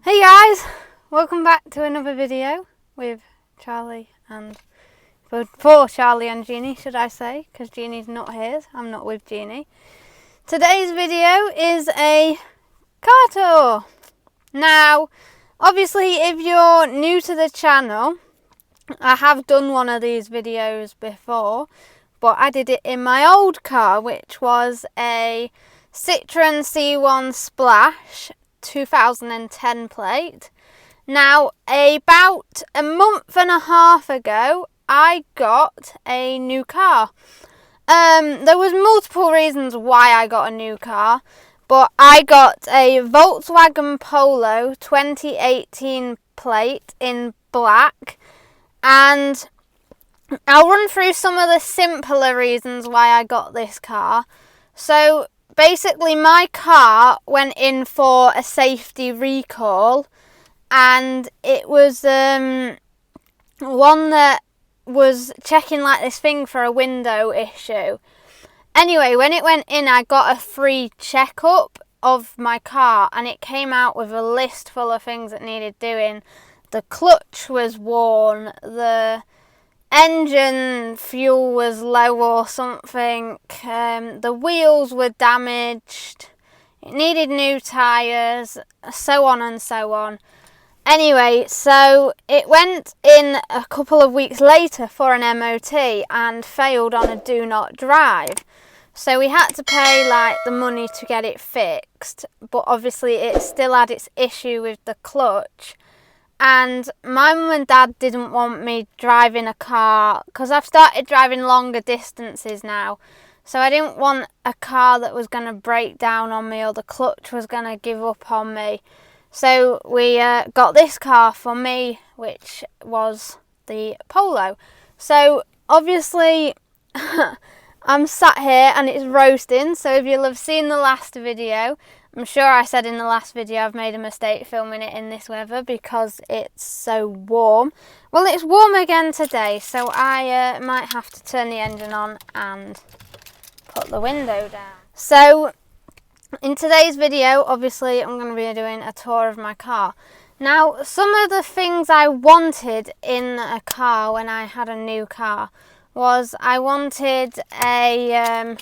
Hey guys, welcome back to another video with Charlie and for Charlie and Jeannie, should I say, because Jeannie's not here. I'm not with Jeannie. Today's video is a car tour. Now, obviously, if you're new to the channel, I have done one of these videos before, but I did it in my old car, which was a Citroen C1 Splash 2010 plate. Now, about a month and a half ago, I got a new car. There was multiple reasons why I got a new car, but I got a Volkswagen Polo 2018 plate in black, and I'll run through some of the simpler reasons why I got this car. So basically, my car went in for a safety recall, and it was one that was checking like this thing for a window issue. Anyway, when it went in, I got a free checkup of my car, and it came out with a list full of things that needed doing. The clutch was worn, the engine fuel was low or something, the wheels were damaged, it needed new tyres, so on and so on. Anyway, so it went in a couple of weeks later for an MOT and failed on a do not drive. So we had to pay like the money to get it fixed, but obviously it still had its issue with the clutch. And my mum and dad didn't want me driving a car, because I've started driving longer distances now. So I didn't want a car that was going to break down on me or the clutch was going to give up on me. So we got this car for me, which was the Polo. So obviously I'm sat here and it's roasting. So if you'll have seen the last video, I'm sure I said in the last video I've made a mistake filming it in this weather because it's so warm. Well, it's warm again today, so I might have to turn the engine on and put the window down. So in today's video, obviously, I'm going to be doing a tour of my car. Now, some of the things I wanted in a car when I had a new car was I wanted a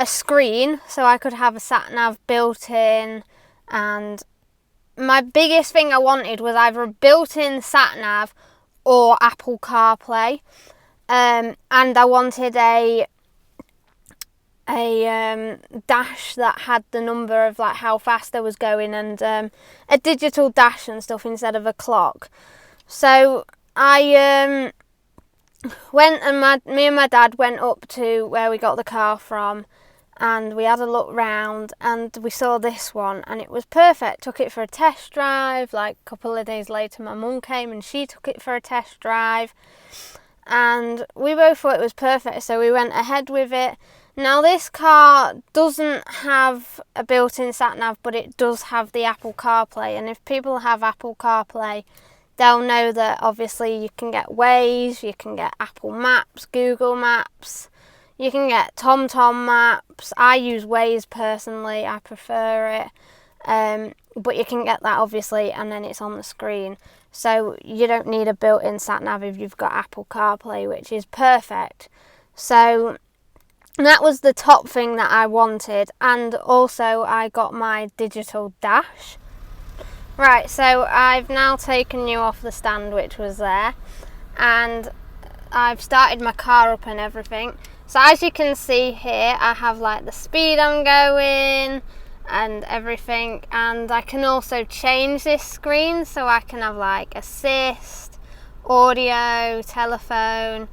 screen so I could have a sat-nav built in, and my biggest thing I wanted was either a built-in sat-nav or Apple CarPlay, and I wanted a dash that had the number of like how fast I was going, and a digital dash and stuff instead of a clock. So I went and me and my dad went up to where we got the car from, and we had a look round and we saw this one and it was perfect. Took it for a test drive. Like a couple of days later my mum came and she took it for a test drive, and we both thought it was perfect, so we went ahead with it. Now this car doesn't have a built-in sat-nav, but it does have the Apple CarPlay, and if people have Apple CarPlay, they'll know that obviously you can get Waze, you can get Apple Maps, Google Maps, you can get TomTom Maps. I use Waze personally, I prefer it, but you can get that obviously, and then it's on the screen. So you don't need a built-in sat-nav if you've got Apple CarPlay, which is perfect. So that was the top thing that I wanted, and also I got my digital dash. Right, so I've now taken you off the stand which was there, and I've started my car up and everything. So as you can see here, I have like the speed I'm going and everything, and I can also change this screen so I can have like assist, audio, telephone,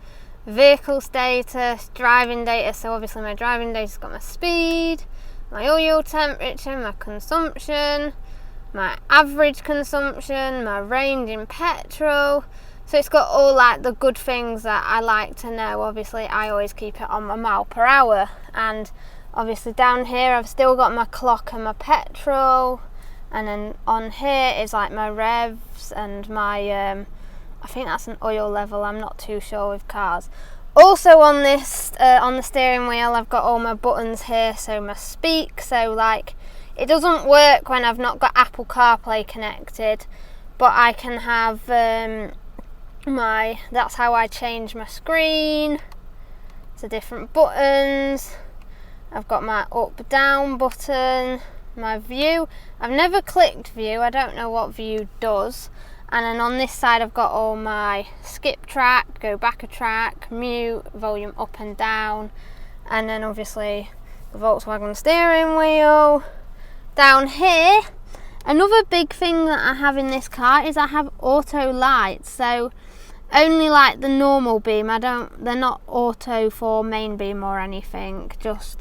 vehicle status, driving data. So obviously my driving data's got my speed, my oil temperature, my consumption, my average consumption, my range in petrol. So it's got all like the good things that I like to know. Obviously I always keep it on my mile per hour, and obviously down here I've still got my clock and my petrol, and then on here is like my revs and my I think that's an oil level, I'm not too sure with cars. Also on this on the steering wheel I've got all my buttons here, so my speak, so like It doesn't work when I've not got Apple CarPlay connected, but I can have that's how I change my screen to different buttons. I've got my up down button, my view. I've never clicked view, I don't know what view does. And then on this side I've got all my skip track, go back a track, mute, volume up and down, and then obviously the Volkswagen steering wheel. Down here, another big thing that I have in this car is I have auto lights. So only like the normal beam, they're not auto for main beam or anything, just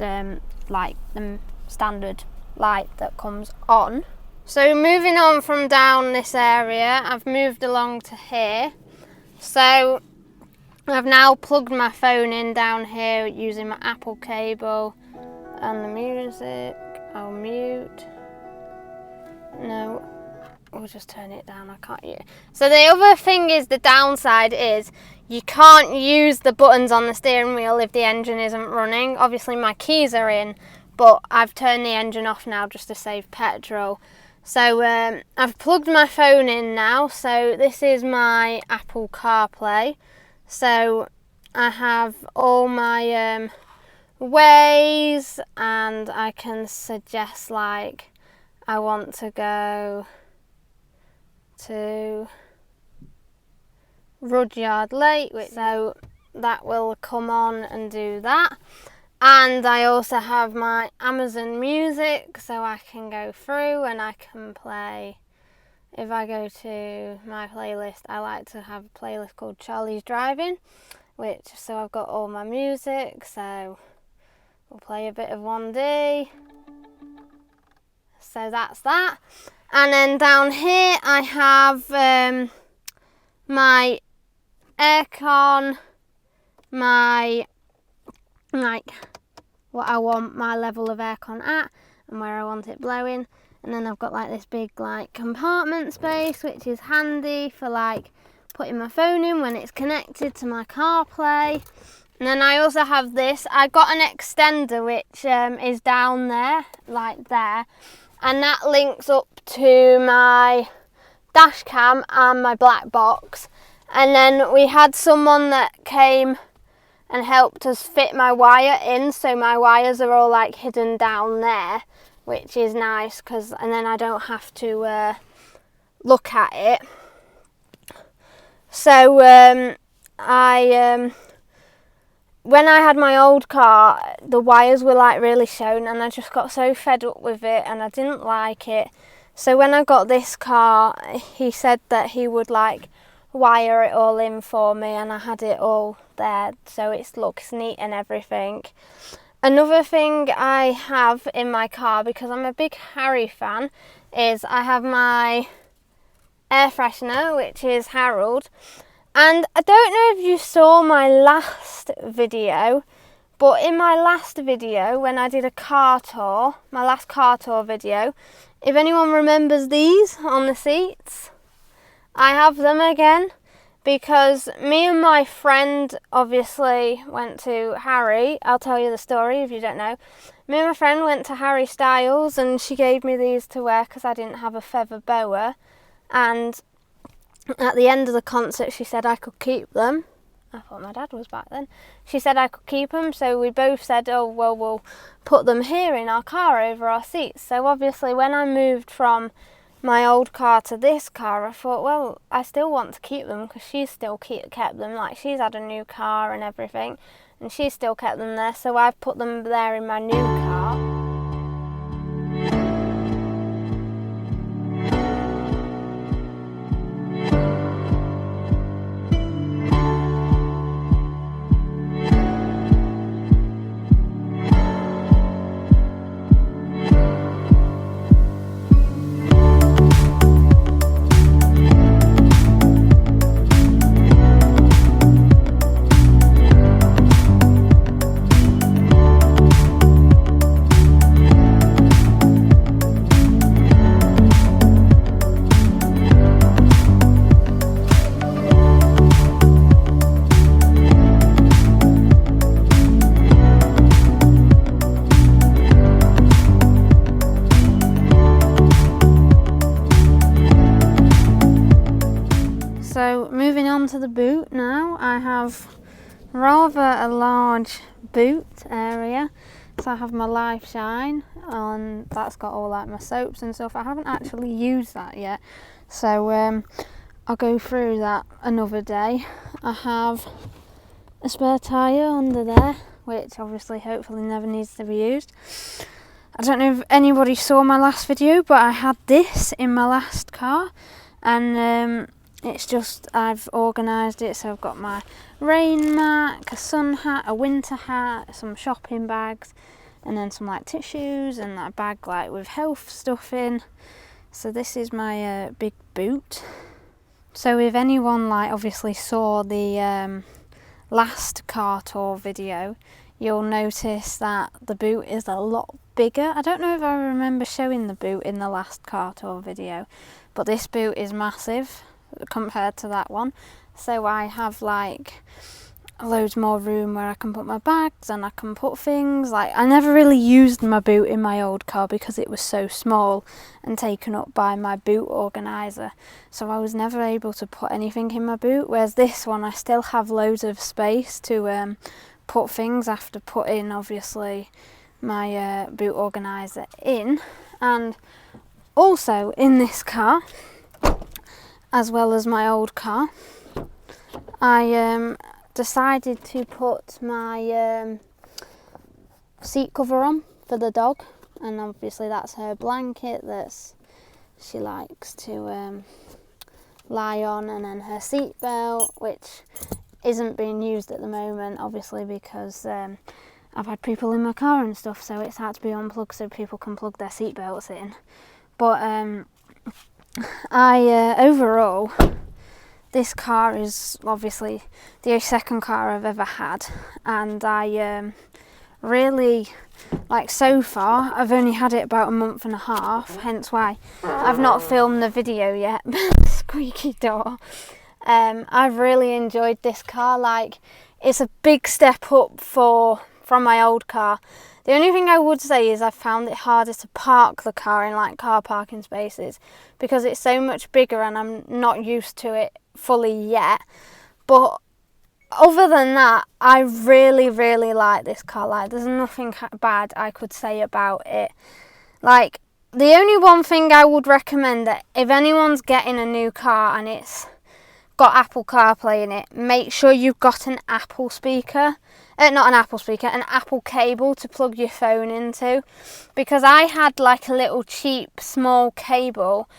like the standard light that comes on. So moving on from down this area, I've moved along to here. So I've now plugged my phone in down here using my Apple cable, and the music, I'll mute. No, we'll just turn it down, I can't hear. So the other thing is, the downside is you can't use the buttons on the steering wheel if the engine isn't running. Obviously my keys are in, but I've turned the engine off now just to save petrol. So I've plugged my phone in now, so this is my Apple CarPlay. So I have all my ways, and I can suggest, like, I want to go to Rudyard Lake, so that will come on and do that. And I also have my Amazon Music, so I can go through and I can play. If I go to my playlist, I like to have a playlist called Charlie's Driving, so I've got all my music, so we'll play a bit of 1D. So that's that. And then down here I have my aircon, my, like, what I want my level of aircon at and where I want it blowing. And then I've got like this big like compartment space, which is handy for like putting my phone in when it's connected to my CarPlay. And then I also have this, I got an extender which is down there, like there, and that links up to my dash cam and my black box. And then we had someone that came and helped us fit my wire in, so my wires are all like hidden down there, which is nice, and then I don't have to look at it. So when I had my old car, the wires were like really shown, and I just got so fed up with it and I didn't like it. So when I got this car, he said that he would like wire it all in for me, and I had it all there, so it looks neat and everything. Another thing I have in my car, because I'm a big Harry fan, is I have my air freshener, which is Harold. And I don't know if you saw my last video, but in my last video when I did a car tour, my last car tour video, if anyone remembers these on the seats, I have them again, because me and my friend obviously went to Harry. I'll tell you the story if you don't know. Me and my friend went to Harry Styles, and she gave me these to wear because I didn't have a feather boa. And at the end of the concert she said I could keep them. I thought my dad was back then. She said I could keep them, so we both said, oh well, we'll put them here in our car over our seats. So obviously when I moved from my old car to this car, I thought, well, I still want to keep them because she's still kept them, like she's had a new car and everything, and she's still kept them there, so I've put them there in my new car. So moving on to the boot now, I have rather a large boot area. So I have my Life Shine on, that's got all like my soaps and stuff. I haven't actually used that yet, so I'll go through that another day. I have a spare tyre under there, which obviously hopefully never needs to be used. I don't know if anybody saw my last video, but I had this in my last car, and it's just, I've organised it, so I've got my rain mat, a sun hat, a winter hat, some shopping bags, and then some like tissues and that bag like with health stuff in. So this is my big boot. So if anyone like obviously saw the last car tour video, you'll notice that the boot is a lot bigger. I don't know if I remember showing the boot in the last car tour video, but this boot is massive compared to that one. So I have like loads more room where I can put my bags and I can put things. Like, I never really used my boot in my old car because it was so small and taken up by my boot organiser, so I was never able to put anything in my boot, whereas this one I still have loads of space to put things after putting obviously my boot organiser in. And also in this car, as well as my old car, I decided to put my seat cover on for the dog, and obviously that's her blanket that she likes to lie on, and then her seat belt, which isn't being used at the moment obviously because I've had people in my car and stuff, so it's had to be unplugged so people can plug their seat belts in. But overall, this car is obviously the second car I've ever had, and I really, like, so far I've only had it about a month and a half, hence why I've not filmed the video yet. Squeaky door. I've really enjoyed this car. Like, it's a big step up from my old car. The only thing I would say is I found it harder to park the car in like car parking spaces because it's so much bigger and I'm not used to it fully yet. But other than that, I really like this car. Like, there's nothing bad I could say about it. Like, the only one thing I would recommend, that if anyone's getting a new car and it's got Apple CarPlay in it, make sure you've got an Apple speaker. Not an Apple speaker, an Apple cable to plug your phone into. Because I had like a little cheap small cable,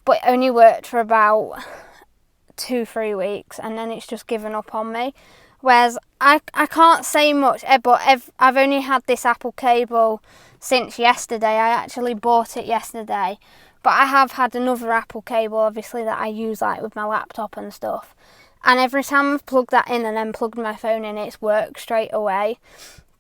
but it only worked for about 2-3 weeks, and then it's just given up on me. Whereas I can't say much, but I've only had this Apple cable since yesterday. I actually bought it yesterday. But I have had another Apple cable, obviously, that I use like with my laptop and stuff. And every time I've plugged that in and then plugged my phone in, it's worked straight away.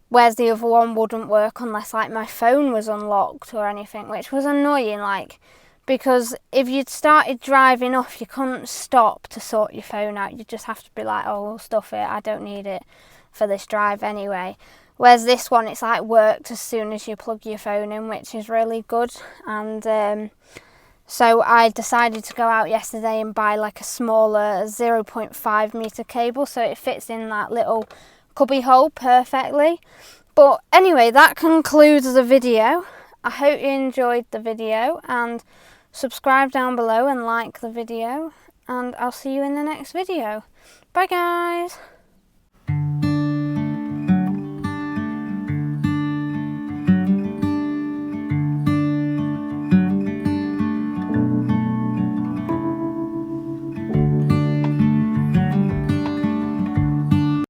Whereas the other one wouldn't work unless like my phone was unlocked or anything, which was annoying. Like, because if you'd started driving off, you couldn't stop to sort your phone out. You just have to be like, oh, well, stuff it, I don't need it for this drive anyway. Whereas this one, it's like worked as soon as you plug your phone in, which is really good. And so I decided to go out yesterday and buy like a smaller 0.5 metre cable, so it fits in that little cubby hole perfectly. But anyway, that concludes the video. I hope you enjoyed the video, and subscribe down below and like the video, and I'll see you in the next video. Bye guys!